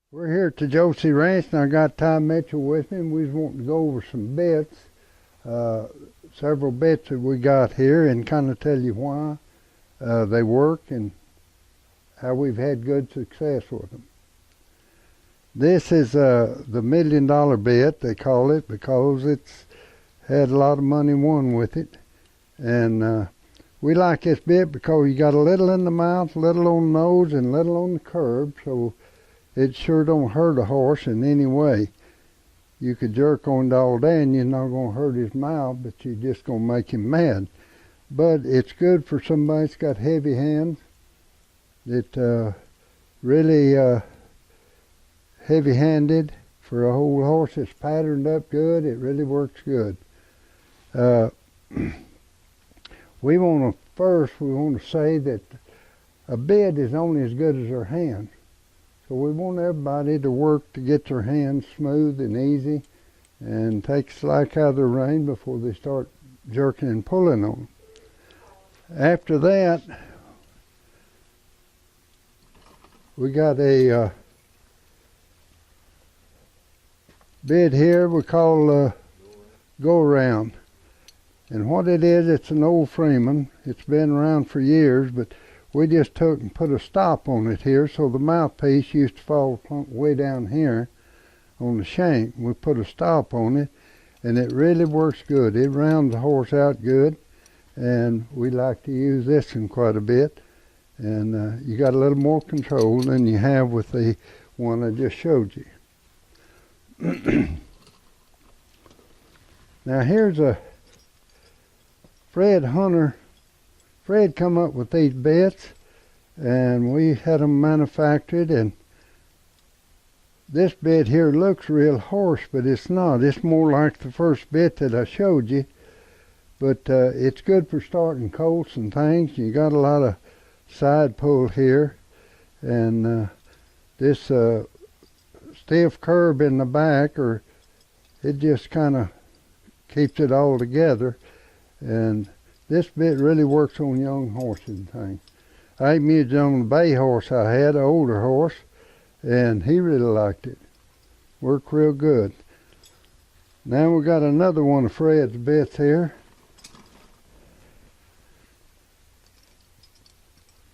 We're here at the Josey Ranch, and I got Ty Mitchell with me, and we was wanting to go over some bits, several bits that we got here, and kind of tell you why they work and how we've had good success with them. This is the $1 million bit, they call it, because it's had a lot of money won with it. And we like this bit because you got a little in the mouth, little on the nose, and little on the curb, so it sure don't hurt a horse in any way. You could jerk on it all day and you're not going to hurt his mouth, but you're just going to make him mad. But it's good for somebody that's got heavy hands, that really heavy-handed. For a whole horse that's patterned up good, it really works good. We want to say that a bit is only as good as their hands. So we want everybody to work to get their hands smooth and easy and take slack out of the rein before they start jerking and pulling on them. After that, we got a bit here we call go around. And what it is, it's an old Freeman. It's been around for years, but we just took and put a stop on it here, so the mouthpiece used to fall way down here on the shank. We put a stop on it, and it really works good. It rounds the horse out good, and we like to use this one quite a bit. And you got a little more control than you have with the one I just showed you. Now here's a Fred Hunter. Fred come up with these bits, and we had them manufactured, and this bit here looks real hoarse, but it's not. It's more like the first bit that I showed you, but it's good for starting colts and things. You got a lot of side pull here, and this stiff curb in the back, or it just kind of keeps it all together. And this bit really works on young horses and things. I even used it on the bay horse I had, an older horse, and he really liked it. Worked real good. Now we got another one of Fred's bits here.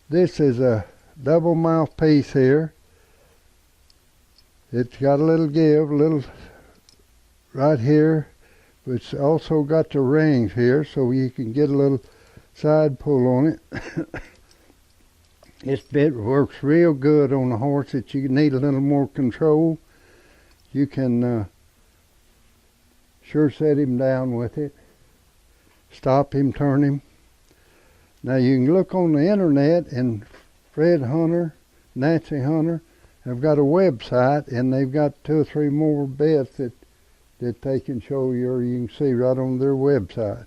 This is a double mouthpiece here. It's got a little give, a little right here. But it's also got the rings here, so you can get a little side pull on it. This bit works real good on a horse that you need a little more control. You can sure set him down with it, stop him, turn him. Now you can look on the internet, and Fred Hunter, Nancy Hunter have got a website, and they've got 2 or 3 more bits that they can show you, or you can see right on their website.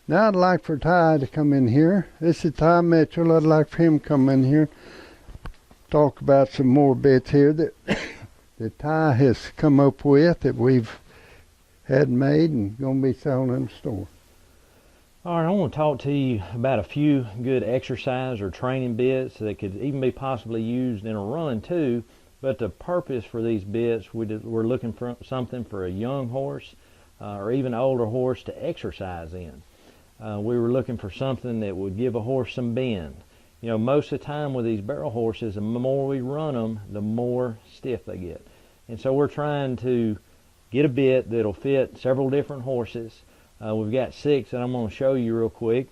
Now I'd like for Ty to come in here. This is Ty Mitchell. I'd like for him to come in here, talk about some more bits here that that Ty has come up with, that we've had made and going to be selling in the store. All right, I want to talk to you about a few good exercise or training bits that could even be possibly used in a run too. But the purpose for these bits, we're looking for something for a young horse or even an older horse to exercise in. We were looking for something that would give a horse some bend. You know, most of the time with these barrel horses, the more we run them, the more stiff they get. And so we're trying to get a bit that'll fit several different horses. We've got 6 that I'm going to show you real quick.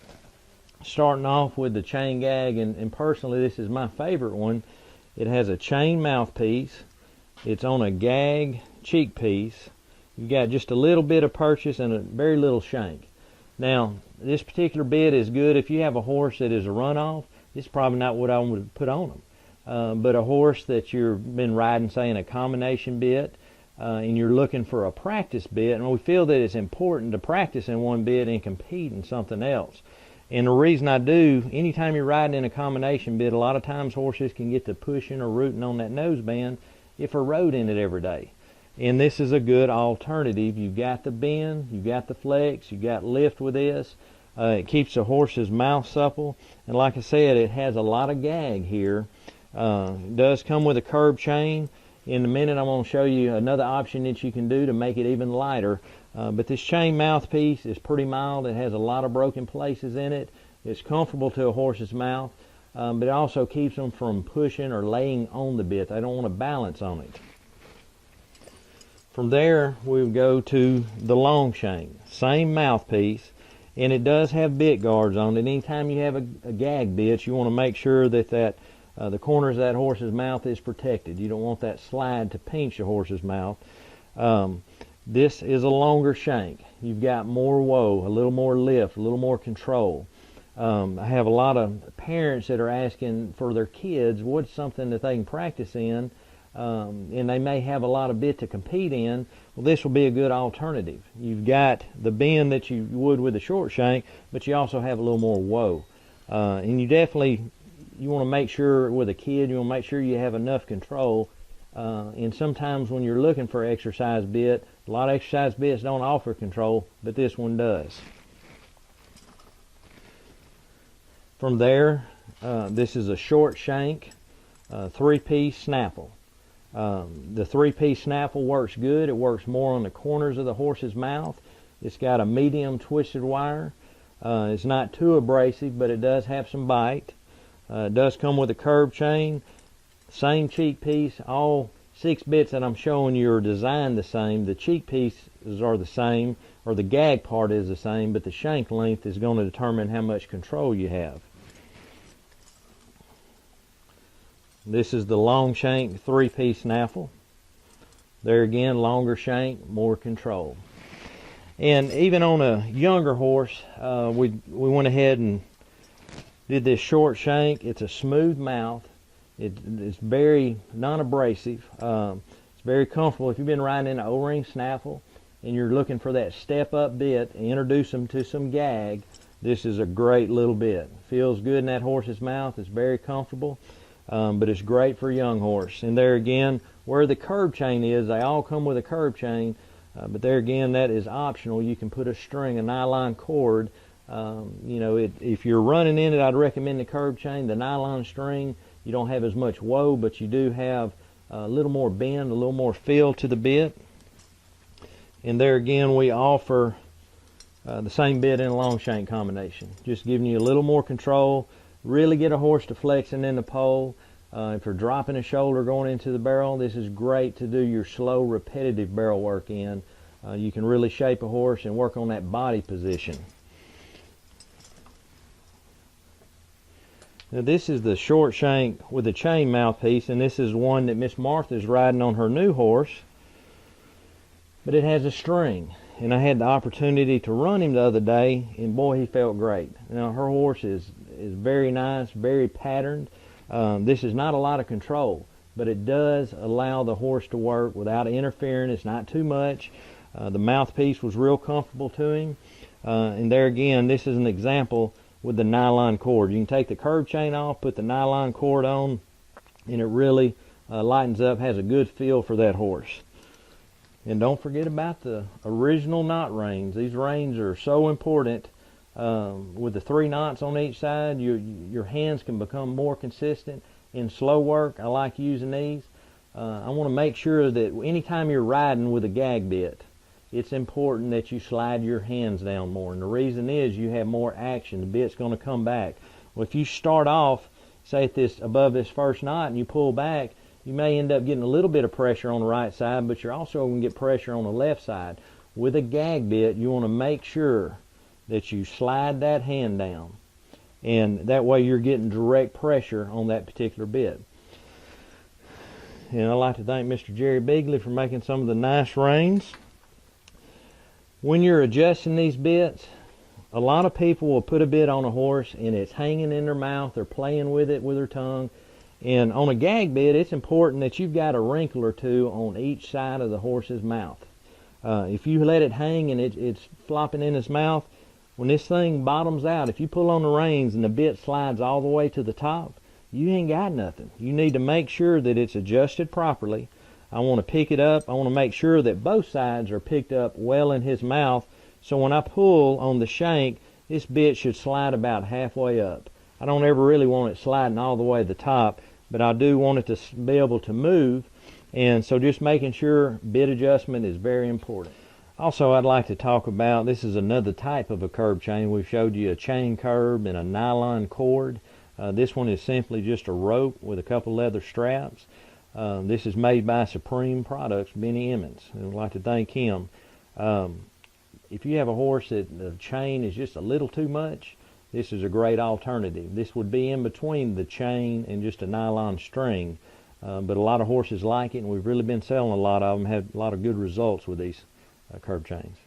Starting off with the chain gag, and personally this is my favorite one. It has a chain mouthpiece. It's on a gag cheek piece. You've got just a little bit of purchase and a very little shank. Now, this particular bit is good if you have a horse that is a runoff. It's probably not what I would put on them. But a horse that you've been riding, say, in a combination bit, and you're looking for a practice bit, and we feel that it's important to practice in one bit and compete in something else. And the reason I do, anytime you're riding in a combination bit, a lot of times horses can get to pushing or rooting on that noseband if they're rode in it every day. And this is a good alternative. You've got the bend, you've got the flex, you've got lift with this. It keeps the horse's mouth supple. And like I said, it has a lot of gag here. It does come with a curb chain. In a minute I'm going to show you another option that you can do to make it even lighter. But this chain mouthpiece is pretty mild. It has a lot of broken places in it. It's comfortable to a horse's mouth, but it also keeps them from pushing or laying on the bit. They don't want to balance on it. From there, we'll go to the long shank. Same mouthpiece, and it does have bit guards on it. Anytime you have a gag bit, you want to make sure that the corners of that horse's mouth is protected. You don't want that slide to pinch the horse's mouth. This is a longer shank. You've got more woe, a little more lift, a little more control. I have a lot of parents that are asking for their kids what's something that they can practice in, and they may have a lot of bit to compete in. Well, this will be a good alternative. You've got the bend that you would with a short shank, but you also have a little more woe. And you want to make sure with a kid, you want to make sure you have enough control. And sometimes when you're looking for exercise bit, a lot of exercise bits don't offer control, but this one does. From there, this is a short shank, three-piece snaffle. The three-piece snaffle works good. It works more on the corners of the horse's mouth. It's got a medium twisted wire. It's not too abrasive, but it does have some bite. It does come with a curb chain. Same cheek piece. All 6 bits that I'm showing you are designed the same. The cheek pieces are the same, or the gag part is the same, but the shank length is going to determine how much control you have. This is the long shank 3-piece snaffle. There again, longer shank, more control. And even on a younger horse, we went ahead and did this short shank. It's a smooth mouth. It's very non-abrasive. It's very comfortable. If you've been riding in an O-ring snaffle and you're looking for that step-up bit and introduce them to some gag, this is a great little bit. Feels good in that horse's mouth. It's very comfortable. But it's great for a young horse. And there again, where the curb chain is, they all come with a curb chain, but there again, that is optional. You can put a string, a nylon cord. If you're running in it, I'd recommend the curb chain. The nylon string, you don't have as much woe, but you do have a little more bend, a little more feel to the bit. And there again, we offer the same bit in a long shank combination, just giving you a little more control. Really get a horse to flexing in the pole. If you're dropping a shoulder going into the barrel, this is great to do your slow, repetitive barrel work in. You can really shape a horse and work on that body position. Now this is the short shank with the chain mouthpiece, and this is one that Miss Martha's riding on her new horse. But it has a string, and I had the opportunity to run him the other day, and boy, he felt great. Now her horse is very nice, very patterned. This is not a lot of control, but it does allow the horse to work without interfering. It's not too much. The mouthpiece was real comfortable to him. And there again, this is an example with the nylon cord. You can take the curb chain off, put the nylon cord on, and it really lightens up, has a good feel for that horse. And don't forget about the original knot reins. These reins are so important. With the 3 knots on each side, your hands can become more consistent. In slow work, I like using these. I want to make sure that anytime you're riding with a gag bit, it's important that you slide your hands down more. And the reason is you have more action. The bit's going to come back. Well, if you start off, say at above this first knot, and you pull back, you may end up getting a little bit of pressure on the right side, but you're also going to get pressure on the left side. With a gag bit, you want to make sure that you slide that hand down, and that way you're getting direct pressure on that particular bit. And I'd like to thank Mr. Jerry Bigley for making some of the nice reins. When you're adjusting these bits, a lot of people will put a bit on a horse and it's hanging in their mouth. They're playing with it with their tongue. And on a gag bit, it's important that you've got a wrinkle or two on each side of the horse's mouth. If you let it hang and it's flopping in his mouth, when this thing bottoms out, if you pull on the reins and the bit slides all the way to the top, you ain't got nothing. You need to make sure that it's adjusted properly. I want to pick it up. I want to make sure that both sides are picked up well in his mouth. So when I pull on the shank, this bit should slide about halfway up. I don't ever really want it sliding all the way to the top. but I do want it to be able to move, and so just making sure bit adjustment is very important. Also, I'd like to talk about, this is another type of a curb chain. We've showed you a chain curb and a nylon cord. This one is simply just a rope with a couple leather straps. This is made by Supreme Products, Benny Emmons, and I'd like to thank him. If you have a horse that the chain is just a little too much, this is a great alternative. This would be in between the chain and just a nylon string, but a lot of horses like it, and we've really been selling a lot of them, had a lot of good results with these curb chains.